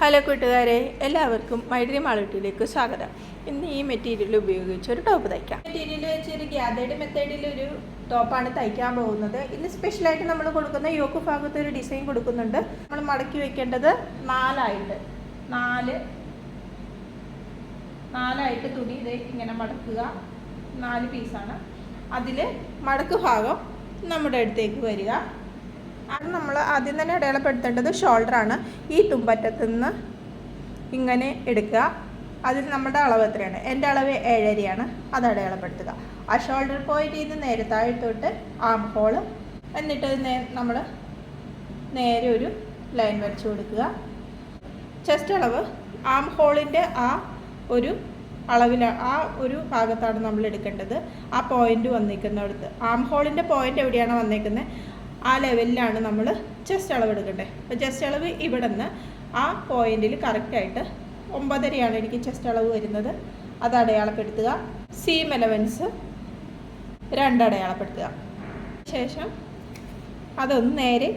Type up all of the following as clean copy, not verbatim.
Hello കൂട്ടുകാരെ, എല്ലാവർക്കും my dream ആളുട്ടിയിലേക്ക് സ്വാഗതം. ഇന്ന് ഈ മെറ്റീരിയൽ ഉപയോഗിച്ച് ഒരു ടോപ്പ് തയ്ക്കാം. മെറ്റീരിയൽ വെച്ച് ഒരു ഗ്യാതേർഡ് മെത്തേഡിലൊരു ടോപ്പാണ് തയ്ക്കാൻ പോകുന്നത്. ഇന്ന് സ്പെഷ്യലായിട്ട് നമ്മൾ കൊടുക്കുന്ന യോക്ക് ഭാഗത്ത് ഒരു ഡിസൈൻ കൊടുക്കുന്നുണ്ട്. നമ്മൾ മടക്കി വെക്കേണ്ടത് നാലായിട്ട് തുണി ഇത് ഇങ്ങനെ മടക്കുക. 4 പീസാണ്. അതിൽ മടക്ക് ഭാഗം നമ്മുടെ അടുത്തേക്ക് വരിക. അത് നമ്മൾ ആദ്യം തന്നെ അടയാളപ്പെടുത്തേണ്ടത് ഷോൾഡറാണ്. ഈ തുമ്പറ്റത്തു നിന്ന് ഇങ്ങനെ എടുക്കുക. അതിൽ നമ്മുടെ അളവ് എത്രയാണ്? എൻ്റെ അളവ് 7.5 അത് അടയാളപ്പെടുത്തുക. ആ ഷോൾഡർ പോയിന്റ് ചെയ്ത് നേരെ താഴത്തോട്ട് ആം ഹോള്, എന്നിട്ട് നമ്മൾ നേരെ ഒരു ലൈൻ വരച്ചു കൊടുക്കുക. ചെസ്റ്റ് അളവ് ആം ഹോളിൻ്റെ ആ ഒരു അളവിൽ ആ ഒരു ഭാഗത്താണ് നമ്മൾ എടുക്കേണ്ടത്. ആ പോയിന്റ് വന്നിരിക്കുന്നിടത്ത് ആം ഹോളിൻ്റെ പോയിന്റ് എവിടെയാണ് വന്നേക്കുന്നത് ആ ലെവലിലാണ് നമ്മൾ ചെസ്റ്റ് അളവ് എടുക്കേണ്ടത്. അപ്പോൾ ചെസ്റ്റ് അളവ് ഇവിടെ നിന്ന് ആ പോയിന്റിൽ കറക്റ്റായിട്ട് 9.5 എനിക്ക് ചെസ്റ്റ് അളവ് വരുന്നത്. അത് അടയാളപ്പെടുത്തുക. സീം എലവൻസ് 2 അടയാളപ്പെടുത്തുക. ശേഷം അതൊന്ന് നേരെ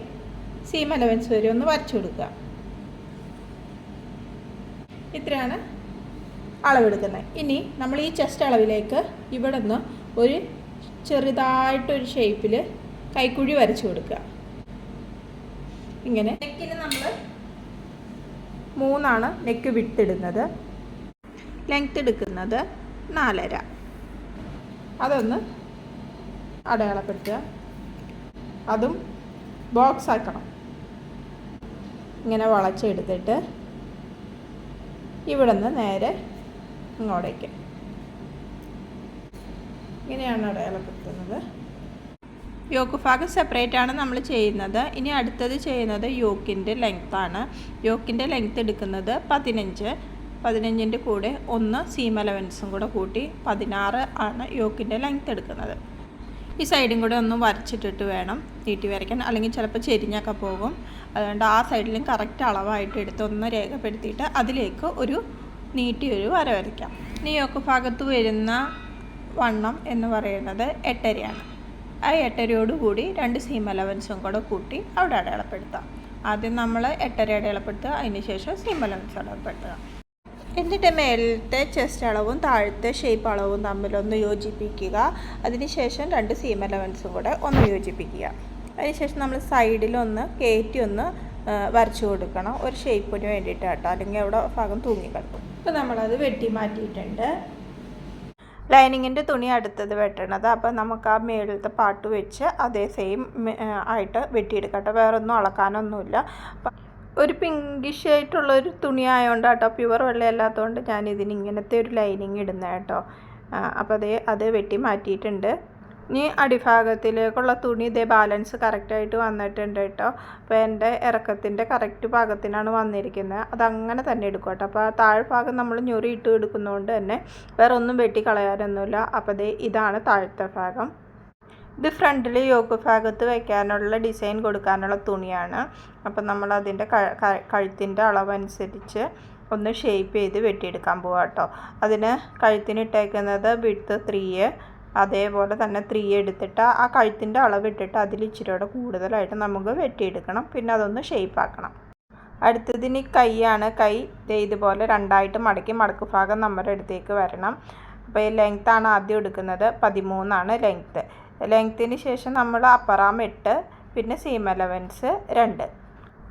സീം എലവൻസ് വരെ ഒന്ന് വരച്ചു കൊടുക്കുക. ഇത്രയാണ് അളവെടുക്കുന്നത്. ഇനി നമ്മൾ ഈ ചെസ്റ്റ് അളവിലേക്ക് ഇവിടെ നിന്ന് ഒരു ചെറുതായിട്ടൊരു ഷേപ്പിൽ കൈക്കുഴി വരച്ചു കൊടുക്കുക. ഇങ്ങനെ നെക്കിന് നമ്മൾ 3 നെക്ക് വിട്ടിടുന്നത്. ലെങ്ത് എടുക്കുന്നത് 4.5. അതൊന്ന് അടയാളപ്പെടുത്തുക. അതും ബോക്സ് ആക്കണം. ഇങ്ങനെ വളച്ചെടുത്തിട്ട് ഇവിടെ നിന്ന് നേരെ ഇങ്ങോട്ടേക്ക് ഇങ്ങനെയാണ് അടയാളപ്പെടുത്തുന്നത്. യോക്ക് ഭാഗം സെപ്പറേറ്റ് ആണ് നമ്മൾ ചെയ്യുന്നത്. ഇനി അടുത്തത് ചെയ്യുന്നത് യോക്കിൻ്റെ ലെങ്ത്താണ്. യോക്കിൻ്റെ ലെങ്ത്ത് എടുക്കുന്നത് 15ൻ്റെ കൂടെ 1 സീം അലവൻസും കൂടെ കൂട്ടി 16 ആണ് യോക്കിൻ്റെ ലെങ്ത്ത് എടുക്കുന്നത്. ഈ സൈഡും കൂടെ ഒന്ന് വരച്ചിട്ടിട്ട് വേണം നീട്ടി വരയ്ക്കാൻ, അല്ലെങ്കിൽ ചിലപ്പോൾ ചെരിഞ്ഞൊക്കെ പോകും. അതുകൊണ്ട് ആ സൈഡിലും കറക്റ്റ് അളവായിട്ട് എടുത്ത് ഒന്ന് രേഖപ്പെടുത്തിയിട്ട് അതിലേക്ക് ഒരു നീട്ടിയൊരു വര വരയ്ക്കാം. ഇനി യോക്ക് ഭാഗത്ത് വരുന്ന വണ്ണം എന്ന് പറയുന്നത് 8.5. ആ 8.5 കൂടി 2 സീം അലവൻസും കൂടെ കൂട്ടി അവിടെ അടയാളപ്പെടുത്താം. ആദ്യം നമ്മൾ 8.5 അടയാളപ്പെടുത്തുക, അതിന് ശേഷം സീം അലവൻസ് അടയാളപ്പെടുത്തുക. എന്നിട്ട് മേലത്തെ ചെസ്റ്റ് അളവും താഴത്തെ ഷേപ്പ് അളവും തമ്മിലൊന്ന് യോജിപ്പിക്കുക. അതിനുശേഷം 2 സീം അലവൻസും കൂടെ ഒന്ന് യോജിപ്പിക്കുക. അതിനുശേഷം നമ്മൾ സൈഡിലൊന്ന് കയറ്റി ഒന്ന് വരച്ചു കൊടുക്കണം, ഒരു ഷേപ്പിന് വേണ്ടിയിട്ട് കേട്ടോ, അല്ലെങ്കിൽ അവിടെ ഭാഗം തൂങ്ങി കിടക്കും. അപ്പോൾ നമ്മളത് വെട്ടി മാറ്റിയിട്ടുണ്ട്. ലൈനിങ്ങിൻ്റെ തുണി അടുത്തത് വെട്ടണത്. അപ്പോൾ നമുക്ക് ആ മേളിലത്തെ പാട്ട് വെച്ച് അതേ സെയിം ആയിട്ട് വെട്ടിയെടുക്കട്ടെ. വേറൊന്നും അളക്കാനൊന്നുമില്ല. ഒരു പിങ്കിഷ് ആയിട്ടുള്ളൊരു തുണി ആയതുകൊണ്ട് കേട്ടോ, പ്യുവർ വെള്ളയല്ലാത്തതുകൊണ്ട് ഞാനിതിന് ഇങ്ങനത്തെ ഒരു ലൈനിങ് ഇടുന്നത് കേട്ടോ. അപ്പോൾ അത് വെട്ടി മാറ്റിയിട്ടുണ്ട്. ഇനി അടിഭാഗത്തിലേക്കുള്ള തുണി ഇതേ ബാലൻസ് കറക്റ്റായിട്ട് വന്നിട്ടുണ്ട് കേട്ടോ. അപ്പോൾ എൻ്റെ ഇറക്കത്തിൻ്റെ കറക്റ്റ് ഭാഗത്തിനാണ് വന്നിരിക്കുന്നത്. അതങ്ങനെ തന്നെ എടുക്കും കേട്ടോ. അപ്പോൾ ആ താഴ്ഭാഗം നമ്മൾ ഞൊറി ഇട്ട് എടുക്കുന്നതുകൊണ്ട് തന്നെ വേറെ ഒന്നും വെട്ടി കളയാനൊന്നുമില്ല. അപ്പോൾ ഇതാണ് താഴത്തെ ഭാഗം. ഇത് ഫ്രണ്ടിൽ യോക്ക് ഭാഗത്ത് വയ്ക്കാനുള്ള ഡിസൈൻ കൊടുക്കാനുള്ള തുണിയാണ്. അപ്പം നമ്മൾ അതിൻ്റെ കഴുത്തിൻ്റെ അളവനുസരിച്ച് ഒന്ന് ഷേപ്പ് ചെയ്ത് വെട്ടിയെടുക്കാൻ പോകാം കേട്ടോ. അതിന് കഴുത്തിനിട്ടേക്കുന്നത് വിഡ്ത്ത് 3, അതേപോലെ തന്നെ 3 എടുത്തിട്ട് ആ കഴുത്തിൻ്റെ അളവിട്ടിട്ട് അതിൽ ഇച്ചിരിയോടെ കൂടുതലായിട്ട് നമുക്ക് വെട്ടിയെടുക്കണം. പിന്നെ അതൊന്ന് ഷേപ്പാക്കണം. അടുത്തതിന് കൈയാണ്. കൈ ഇതുപോലെ 2 മടക്ക് ഭാഗം നമ്മുടെ അടുത്തേക്ക് വരണം. അപ്പോൾ ഈ ലെങ്ത്താണ് ആദ്യം എടുക്കുന്നത്. 13 ലെങ്ത്ത്. ലെങ്ത്തിന് ശേഷം നമ്മൾ അപ്പറാം 8, പിന്നെ സീം അലവൻസ് 2.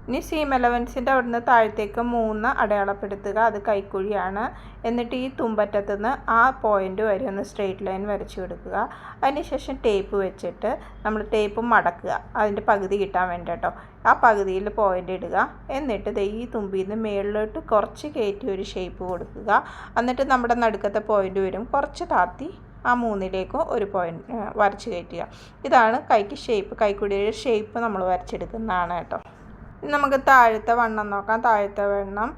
ഇനി സീം അലവൻസിൻ്റെ അവിടുന്ന് താഴത്തേക്ക് 3 അടയാളപ്പെടുത്തുക. അത് കൈക്കുഴിയാണ്. എന്നിട്ട് ഈ തുമ്പറ്റത്തു നിന്ന് ആ പോയിൻ്റ് വരെ ഒന്ന് സ്ട്രെയിറ്റ് ലൈൻ വരച്ചു കൊടുക്കുക. അതിനുശേഷം ടേപ്പ് വെച്ചിട്ട് നമ്മൾ ടേപ്പ് മടക്കുക, അതിൻ്റെ പകുതി കിട്ടാൻ വേണ്ടി കേട്ടോ. ആ പകുതിയിൽ പോയിൻ്റ് ഇടുക. എന്നിട്ട് ഈ തുമ്പിൽ നിന്ന് മേളിലോട്ട് കുറച്ച് കയറ്റി ഒരു ഷേപ്പ് കൊടുക്കുക. എന്നിട്ട് നമ്മുടെ നടുക്കത്തെ പോയിൻ്റ് വരും, കുറച്ച് താത്തി ആ 3ലേക്കും ഒരു പോയിൻ്റ് വരച്ച് കയറ്റുക. ഇതാണ് കൈക്ക് ഷേപ്പ്. കൈക്കുടിയുടെ ഷേപ്പ് നമ്മൾ വരച്ചെടുക്കുന്നതാണ് കേട്ടോ. നമുക്ക് താഴത്തെ വണ്ണം നോക്കാം. താഴത്തെ വണ്ണം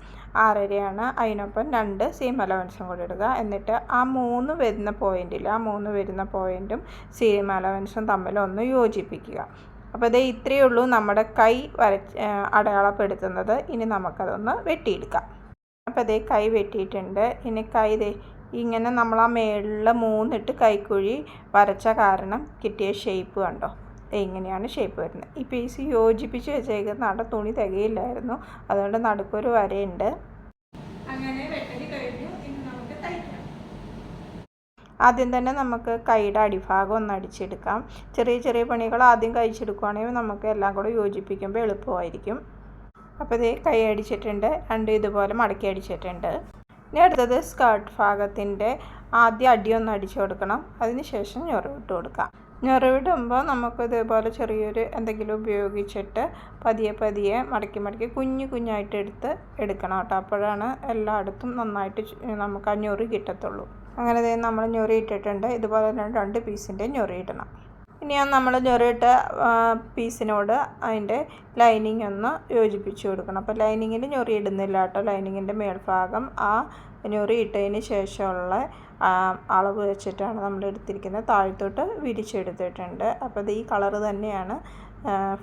6.5. അതിനൊപ്പം 2 സീം അലവൻസും കൂടി ഇടുക. എന്നിട്ട് ആ 3 വരുന്ന പോയിൻറ്റും സീം അലവൻസും തമ്മിൽ ഒന്ന് യോജിപ്പിക്കുക. അപ്പോൾ ഇത്രയേ ഉള്ളൂ നമ്മുടെ കൈ അടയാളപ്പെടുത്തുന്നത്. ഇനി നമുക്കതൊന്ന് വെട്ടിയെടുക്കാം. അപ്പോൾ കൈ വെട്ടിയിട്ടുണ്ട്. ഇനി കൈ ഇങ്ങനെ നമ്മൾ ആ മേളിൽ 3 ഇട്ട് കൈക്കുഴി വരച്ച കാരണം കിട്ടിയ ഷേപ്പ് കണ്ടോ. ഇങ്ങനെയാണ് ഷേപ്പ് വരുന്നത്. ഈ പീസ് യോജിപ്പിച്ച് വെച്ചേക്കുന്ന അവിടെ തുണി തികയില്ലായിരുന്നു, അതുകൊണ്ട് നടുക്കൊരു വരയുണ്ട്. അങ്ങനെ വെട്ടൽ കഴിഞ്ഞു. ഇനി നമുക്ക് തയ്ക്കാം. ആദ്യം തന്നെ നമുക്ക് കൈയുടെ അടിഭാഗം ഒന്ന് അടിച്ചെടുക്കാം. ചെറിയ ചെറിയ പണികൾ ആദ്യം കഴിച്ചെടുക്കുകയാണെങ്കിൽ നമുക്ക് എല്ലാം കൂടെ യോജിപ്പിക്കുമ്പോൾ എളുപ്പമായിരിക്കും. അപ്പോൾ ഇതേ കൈ അടിച്ചിട്ടുണ്ട്, രണ്ടും ഇതുപോലെ മടക്കി അടിച്ചിട്ടുണ്ട്. ഇനി അടുത്തത് സ്കേർട്ട് ഭാഗത്തിൻ്റെ ആദ്യം അടിയൊന്ന് അടിച്ചു കൊടുക്കണം. അതിന് ശേഷം ഞൊറിവിട്ട് കൊടുക്കാം. ഞൊറിവിടുമ്പോൾ നമുക്ക് ഇതേപോലെ ചെറിയൊരു എന്തെങ്കിലും ഉപയോഗിച്ചിട്ട് പതിയെ പതിയെ മടക്കി കുഞ്ഞായിട്ട് എടുക്കണം കേട്ടോ. അപ്പോഴാണ് എല്ലായിടത്തും നന്നായിട്ട് നമുക്ക് ആ ഞൊറി കിട്ടത്തുള്ളൂ. അങ്ങനെ നമ്മൾ ഞൊറി ഇട്ടിട്ടുണ്ട്. ഇതുപോലെ തന്നെ 2 പീസിൻ്റെ ഞൊറി ഇടണം. ഇനി നമ്മൾ ഞൊറിയിട്ട പീസിനോട് അതിൻ്റെ ലൈനിങ് ഒന്ന് യോജിപ്പിച്ച് കൊടുക്കണം. അപ്പോൾ ലൈനിങ്ങിൽ ഞൊറി ഇടുന്നില്ല കേട്ടോ. ലൈനിങ്ങിൻ്റെ മേൽഭാഗം ആ ഞൊറി ഇട്ടതിന് ശേഷമുള്ള അളവ് വെച്ചിട്ടാണ് നമ്മൾ എടുത്തിരിക്കുന്നത്. താഴത്തോട്ട് വിരിച്ചെടുത്തിട്ടുണ്ട്. അപ്പോൾ ഇത് ഈ കളറ് തന്നെയാണ്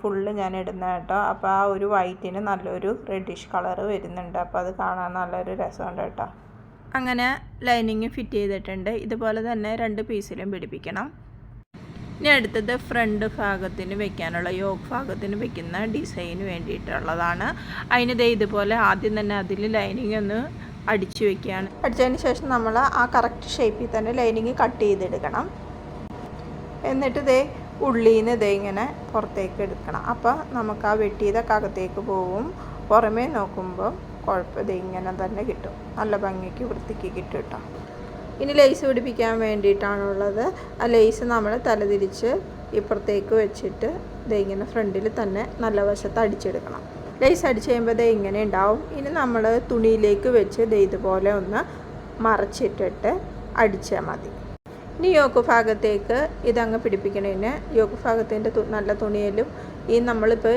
ഫുള്ള് ഞാൻ ഇടുന്നത് കേട്ടോ. അപ്പോൾ ആ ഒരു വൈറ്റിന് നല്ലൊരു റെഡിഷ് കളറ് വരുന്നുണ്ട്. അപ്പോൾ അത് കാണാൻ നല്ലൊരു രസമുണ്ട് കേട്ടോ. അങ്ങനെ ലൈനിങ് ഫിറ്റ് ചെയ്തിട്ടുണ്ട്. ഇതുപോലെ തന്നെ 2 പീസിലും പിടിപ്പിക്കണം. ഇനി അടുത്തത് ഫ്രണ്ട് ഭാഗത്തിന് വെക്കാനുള്ള യോക്ക് ഭാഗത്തിന് വെക്കുന്ന ഡിസൈന് വേണ്ടിയിട്ടുള്ളതാണ്. അതിന് ഇതുപോലെ ആദ്യം തന്നെ അതിൽ ലൈനിങ് ഒന്ന് അടിച്ചു വെക്കുകയാണ്. അടിച്ചതിന് ശേഷം നമ്മൾ ആ കറക്റ്റ് ഷേപ്പിൽ തന്നെ ലൈനിങ് കട്ട് ചെയ്തെടുക്കണം. എന്നിട്ട് ഉള്ളിൽ നിന്ന് ഇങ്ങനെ പുറത്തേക്ക് എടുക്കണം. അപ്പോൾ നമുക്ക് ആ വെട്ടിയതൊക്കെ അകത്തേക്ക് പോവും. പുറമേ നോക്കുമ്പോൾ കുഴപ്പം ഇങ്ങനെ തന്നെ കിട്ടും. നല്ല ഭംഗിക്ക് വൃത്തിക്ക് കിട്ടും കേട്ടോ. ഇനി ലേസ് പിടിപ്പിക്കാൻ വേണ്ടിയിട്ടാണുള്ളത്. ആ ലേസ് നമ്മൾ തലതിരിച്ച് ഇപ്പുറത്തേക്ക് വെച്ചിട്ട് ഇങ്ങനെ ഫ്രണ്ടിൽ തന്നെ നല്ല വശത്ത് അടിച്ചെടുക്കണം. ലേസ് അടിച്ച് കഴിയുമ്പോൾ ഇങ്ങനെ ഉണ്ടാവും. ഇനി നമ്മൾ തുണിയിലേക്ക് വെച്ച് ഇതുപോലെ ഒന്ന് മറച്ചിട്ടിട്ട് അടിച്ചാൽ മതി. ഇനി യോക്ക് ഭാഗത്തേക്ക് ഇതങ്ങ് പിടിപ്പിക്കണതിന് യോക്ക് ഭാഗത്തിൻ്റെ നല്ല തുണിയിലും ഈ നമ്മളിപ്പോൾ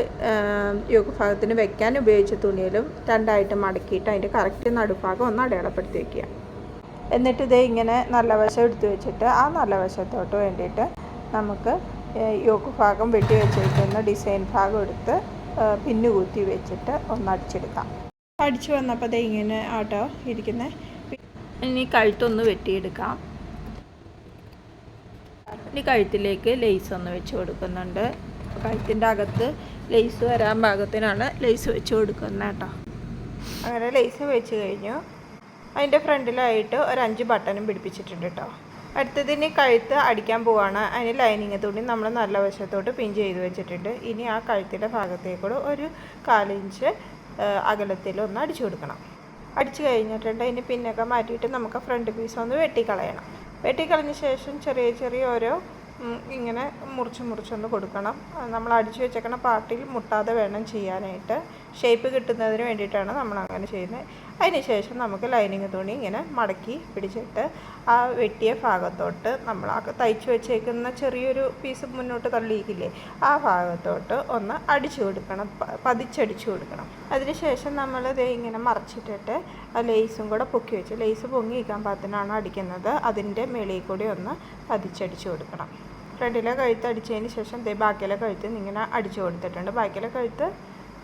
യോക്ക് ഭാഗത്തിന് വെക്കാൻ ഉപയോഗിച്ച തുണിയിലും 2ആയിട്ട് മടക്കിയിട്ട് അതിൻ്റെ കറക്റ്റ് നടുഭാഗം ഒന്ന് അടയാളപ്പെടുത്തി വയ്ക്കുക. എന്നിട്ട് ഇങ്ങനെ നല്ല വശം എടുത്ത് വെച്ചിട്ട് ആ നല്ല വശത്തോട്ട് വേണ്ടിയിട്ട് നമുക്ക് യോക്ക് ഭാഗം വെട്ടി വെച്ചിരിക്കുന്ന ഡിസൈൻ ഭാഗം എടുത്ത് പിന്നു കുത്തി വെച്ചിട്ട് ഒന്ന് അടിച്ചെടുക്കാം. അടിച്ചു വന്നപ്പോൾ ഇങ്ങനെ ആട്ടോ ഇരിക്കുന്നത്. ഇനി കഴുത്തൊന്ന് വെട്ടിയെടുക്കാം. ഇനി കഴുത്തിലേക്ക് ലേസ് ഒന്ന് വെച്ച് കൊടുക്കുന്നുണ്ട്. കഴുത്തിൻ്റെ അകത്ത് ലേസ് വരാൻ പാകത്തിനാണ് ലേസ് വെച്ച് കൊടുക്കുന്നത് കേട്ടോ. അങ്ങനെ ലേസ് വെച്ച് കഴിഞ്ഞു. അതിൻ്റെ ഫ്രണ്ടിലായിട്ട് ഒരു 5 ബട്ടണും പിടിപ്പിച്ചിട്ടുണ്ട് കേട്ടോ. അടുത്തതിന് കഴുത്ത് അടിക്കാൻ പോവാണ്. അതിന് ലൈനിങ് തുണി നമ്മൾ നല്ല വശത്തോട്ട് പിൻ ചെയ്ത് വെച്ചിട്ടുണ്ട്. ഇനി ആ കഴുത്തിൻ്റെ ഭാഗത്തേക്കൂടെ ഒരു 1/4 ഇഞ്ച് അകലത്തിലൊന്ന് അടിച്ചു കൊടുക്കണം. അടിച്ചു കഴിഞ്ഞിട്ടുണ്ട്. ഇനി പിന്നൊക്കെ മാറ്റിയിട്ട് നമുക്ക് ഫ്രണ്ട് പീസ് ഒന്ന് വെട്ടിക്കളയണം. വെട്ടിക്കളഞ്ഞ ശേഷം ചെറിയ ഓരോ ഇങ്ങനെ മുറിച്ചൊന്ന് കൊടുക്കണം. നമ്മൾ അടിച്ചു വെച്ചേക്കണ പാർട്ടിൽ മുട്ടാതെ വേണം ചെയ്യാനായിട്ട്. ഷേപ്പ് കിട്ടുന്നതിന് വേണ്ടിയിട്ടാണ് നമ്മൾ അങ്ങനെ ചെയ്യുന്നത്. അതിന് ശേഷം നമുക്ക് ലൈനിങ് തുണി ഇങ്ങനെ മടക്കി പിടിച്ചിട്ട് ആ വെട്ടിയ ഭാഗത്തോട്ട് നമ്മൾ ആ തയ്ച്ചു വെച്ചേക്കുന്ന ചെറിയൊരു പീസ് മുന്നോട്ട് തള്ളിയിക്കില്ലേ, ആ ഭാഗത്തോട്ട് ഒന്ന് അടിച്ചു കൊടുക്കണം, പതിച്ചടിച്ചു കൊടുക്കണം. അതിന് ശേഷം നമ്മൾ ഇങ്ങനെ മറച്ചിട്ടിട്ട് ആ ലേസും കൂടെ പൊക്കി വെച്ച്, ലേസ് പൊങ്ങി നിൽക്കാൻ പാകത്തിനാണ് അടിക്കുന്നത്, അതിൻ്റെ മേളിൽ കൂടി ഒന്ന് പതിച്ചടിച്ചു കൊടുക്കണം. ഫ്രണ്ടിലെ കഴുത്ത് അടിച്ചതിന് ശേഷം ബാക്കിയിലെ കഴുത്ത് ഇങ്ങനെ അടിച്ചു കൊടുത്തിട്ടുണ്ട്. ബാക്കിയിലെ കഴുത്ത്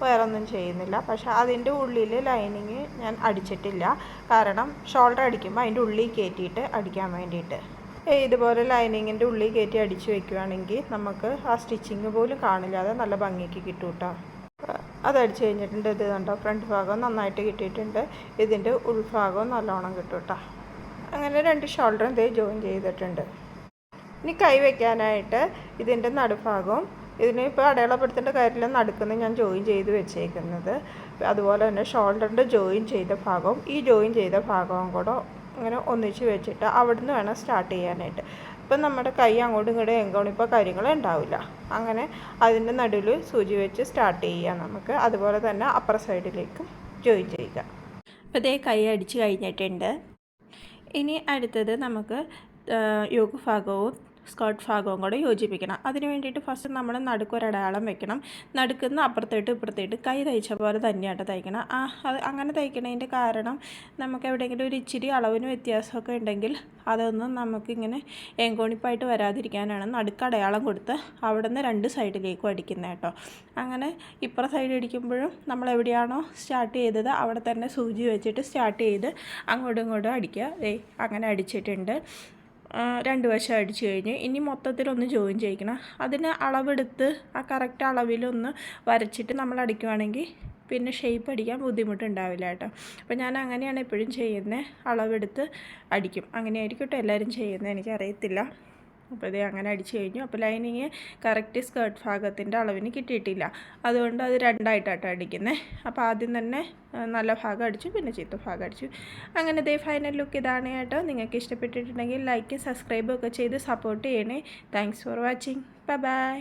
വേറെ ഒന്നും ചെയ്യുന്നില്ല. പക്ഷേ അതിൻ്റെ ഉള്ളിൽ ലൈനിങ് ഞാൻ അടിച്ചിട്ടില്ല. കാരണം ഷോൾഡർ അടിക്കുമ്പോൾ അതിൻ്റെ ഉള്ളിൽ കയറ്റിയിട്ട് അടിക്കാൻ വേണ്ടിയിട്ട്. ഇതുപോലെ ലൈനിങ്ങിൻ്റെ ഉള്ളിൽ കയറ്റി അടിച്ചു വെക്കുകയാണെങ്കിൽ നമുക്ക് ആ സ്റ്റിച്ചിങ് പോലും കാണില്ലാതെ നല്ല ഭംഗിക്ക് കിട്ടും കേട്ടോ. അതടിച്ച് കഴിഞ്ഞിട്ടുണ്ട്. ഇത് കണ്ടോ, ഫ്രണ്ട് ഭാഗം നന്നായിട്ട് കിട്ടിയിട്ടുണ്ട്. ഇതിൻ്റെ ഉൾഭാഗവും നല്ലോണം കിട്ടും കേട്ടോ. അങ്ങനെ 2 ഷോൾഡറും ജോയിൻ ചെയ്തിട്ടുണ്ട്. ഇനി കൈ വയ്ക്കാനായിട്ട് ഇതിൻ്റെ നടുഭാഗവും ഇതിനിപ്പോൾ അടയാളപ്പെടുത്തേണ്ട കാര്യമില്ല, നടുക്കുന്ന ഞാൻ ജോയിൻ ചെയ്ത് വെച്ചേക്കുന്നത്. അതുപോലെ തന്നെ ഷോൾഡറിൻ്റെ ജോയിൻ ചെയ്ത ഭാഗവും ഈ ജോയിൻ ചെയ്ത ഭാഗവും കൂടെ ഇങ്ങനെ ഒന്നിച്ച് വെച്ചിട്ട് അവിടുന്ന് വേണം സ്റ്റാർട്ട് ചെയ്യാനായിട്ട്. ഇപ്പം നമ്മുടെ കൈ അങ്ങോട്ടും ഇങ്ങോട്ടും എങ്കോണിപ്പോൾ കാര്യങ്ങൾ ഉണ്ടാവില്ല. അങ്ങനെ അതിൻ്റെ നടുവിൽ സൂചി വെച്ച് സ്റ്റാർട്ട് ചെയ്യാം നമുക്ക്. അതുപോലെ തന്നെ അപ്പർ സൈഡിലേക്കും ജോയിൻ ചെയ്യുക. അപ്പോൾ ഇതേ കൈ അടിച്ച് കഴിഞ്ഞിട്ടുണ്ട്. ഇനി അടുത്തത് നമുക്ക് യോക്ക് ഭാഗവും സ്കേർട്ട് ഭാഗവും കൂടെ യോജിപ്പിക്കണം. അതിന് വേണ്ടിയിട്ട് ഫസ്റ്റ് നമ്മൾ നടുക്കൊരടയാളം വെക്കണം. നടുക്കുന്ന അപ്പുറത്തേട്ട് ഇപ്പുറത്തേട്ട് കൈ തയ്ച്ച പോലെ തന്നെയായിട്ട് തയ്ക്കണം. അത് അങ്ങനെ തയ്ക്കണതിൻ്റെ കാരണം നമുക്ക് എവിടെയെങ്കിലും ഒരു ഇച്ചിരി അളവിന് വ്യത്യാസമൊക്കെ ഉണ്ടെങ്കിൽ അതൊന്നും നമുക്കിങ്ങനെ എങ്കോണിപ്പായിട്ട് വരാതിരിക്കാനാണ് നടുക്കടയാളം കൊടുത്ത് അവിടെ നിന്ന് 2 സൈഡിലേക്കും അടിക്കുന്നത് കേട്ടോ. അങ്ങനെ ഇപ്പുറ സൈഡ് അടിക്കുമ്പോഴും നമ്മൾ എവിടെയാണോ സ്റ്റാർട്ട് ചെയ്തത് അവിടെ തന്നെ സൂചി വെച്ചിട്ട് സ്റ്റാർട്ട് ചെയ്ത് അങ്ങോട്ടും ഇങ്ങോട്ടും അടിക്കുക. അങ്ങനെ അടിച്ചിട്ടുണ്ട്. രണ്ട് വശം അടിച്ചു കഴിഞ്ഞ് ഇനി മൊത്തത്തിലൊന്ന് ജോയിൻ ചെയ്യിക്കണം. അതിന് അളവെടുത്ത് ആ കറക്റ്റ് അളവിലൊന്ന് വരച്ചിട്ട് നമ്മൾ അടിക്കുവാണെങ്കിൽ പിന്നെ ഷേപ്പ് അടിക്കാൻ ബുദ്ധിമുട്ടുണ്ടാവില്ല കേട്ടോ. അപ്പോൾ ഞാൻ അങ്ങനെയാണ് എപ്പോഴും ചെയ്യുന്നത്, അളവെടുത്ത് അടിക്കും. അങ്ങനെയായിരിക്കും കേട്ടോ എല്ലാവരും ചെയ്യുന്നത്, എനിക്കറിയത്തില്ല. അപ്പോൾ ഇത് അങ്ങനെ അടിച്ചു കഴിഞ്ഞു. അപ്പോൾ ലൈനിങ് കറക്റ്റ് സ്കേർട്ട് ഭാഗത്തിൻ്റെ അളവിന് കിട്ടിയിട്ടില്ല, അതുകൊണ്ട് അത് രണ്ടായിട്ടാട്ടോ അടിക്കുന്നത്. അപ്പോൾ ആദ്യം തന്നെ നല്ല ഭാഗം അടിച്ചു, പിന്നെ ചീത്ത ഭാഗം അടിച്ചു. അങ്ങനെ ഇതേ ഫൈനൽ ലുക്ക് ഇതാണ് കേട്ടോ. നിങ്ങൾക്ക് ഇഷ്ടപ്പെട്ടിട്ടുണ്ടെങ്കിൽ ലൈക്ക് സബ്സ്ക്രൈബ് ഒക്കെ ചെയ്ത് സപ്പോർട്ട് ചെയ്യണേ. Thanks for watching. Bye bye.